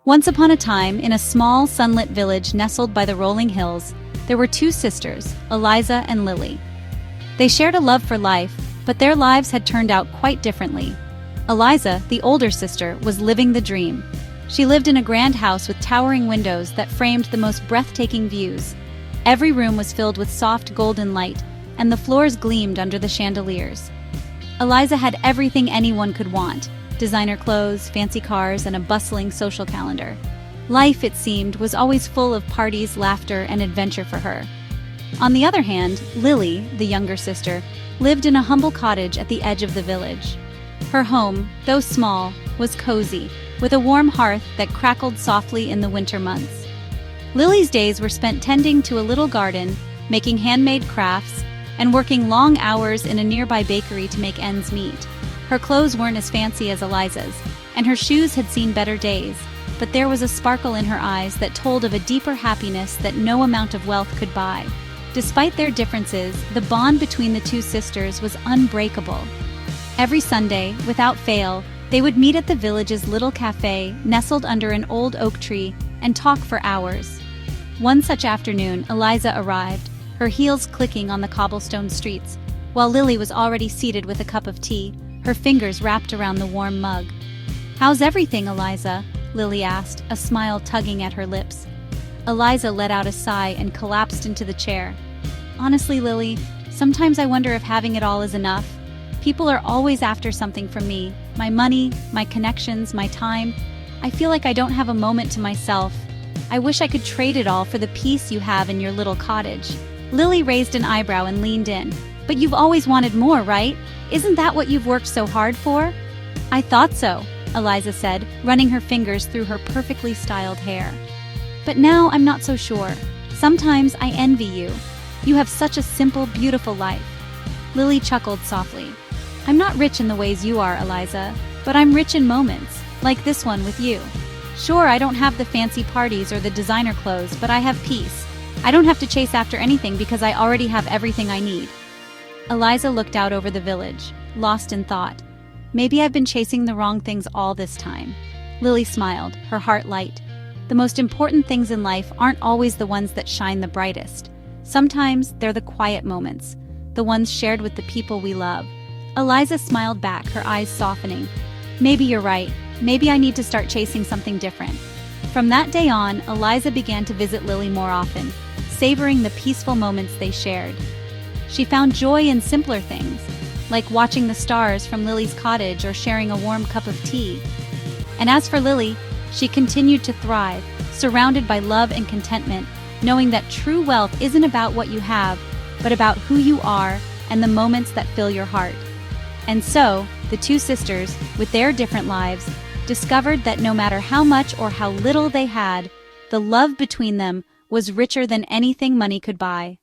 Once upon a time, in a small, sunlit village nestled by the rolling hills, there were two sisters, Eliza and Lily. They shared a love for life, but their lives had turned out quite differently. Eliza, the older sister, was living the dream. She lived in a grand house with towering windows that framed the most breathtaking views. Every room was filled with soft golden light, and the floors gleamed under the chandeliers. Eliza had everything anyone could want: designer clothes, fancy cars, and a bustling social calendar. Life, it seemed, was always full of parties, laughter, and adventure for her. On the other hand, Lily, the younger sister, lived in a humble cottage at the edge of the village. Her home, though small, was cozy, with a warm hearth that crackled softly in the winter months. Lily's days were spent tending to a little garden, making handmade crafts, and working long hours in a nearby bakery to make ends meet. Her clothes weren't as fancy as Eliza's, and her shoes had seen better days, but there was a sparkle in her eyes that told of a deeper happiness that no amount of wealth could buy. Despite their differences, the bond between the two sisters was unbreakable. Every Sunday, without fail, they would meet at the village's little cafe, nestled under an old oak tree, and talk for hours. One such afternoon, Eliza arrived, her heels clicking on the cobblestone streets, while Lily was already seated with a cup of tea, her fingers wrapped around the warm mug. "How's everything, Eliza?" Lily asked, a smile tugging at her lips. Eliza let out a sigh and collapsed into the chair. "Honestly, Lily, sometimes I wonder if having it all is enough. People are always after something from me: my money, my connections, my time. I feel like I don't have a moment to myself. I wish I could trade it all for the peace you have in your little cottage." Lily raised an eyebrow and leaned in. "But you've always wanted more, right? Isn't that what you've worked so hard for?" "I thought so," Eliza said, running her fingers through her perfectly styled hair. "But now I'm not so sure. Sometimes I envy you. You have such a simple, beautiful life." Lily chuckled softly. "I'm not rich in the ways you are, Eliza, but I'm rich in moments, like this one with you. Sure, I don't have the fancy parties or the designer clothes, but I have peace. I don't have to chase after anything because I already have everything I need." Eliza looked out over the village, lost in thought. "Maybe I've been chasing the wrong things all this time." Lily smiled, her heart light. The most important things in life aren't always the ones that shine the brightest. Sometimes they're the quiet moments, the ones shared with the people we love. Eliza smiled back, her eyes softening. "Maybe you're right. Maybe I need to start chasing something different." From that day on, Eliza began to visit Lily more often, savoring the peaceful moments they shared. She found joy in simpler things, like watching the stars from Lily's cottage or sharing a warm cup of tea. And as for Lily, she continued to thrive, surrounded by love and contentment, knowing that true wealth isn't about what you have, but about who you are and the moments that fill your heart. And so, the two sisters, with their different lives, discovered that no matter how much or how little they had, the love between them was richer than anything money could buy.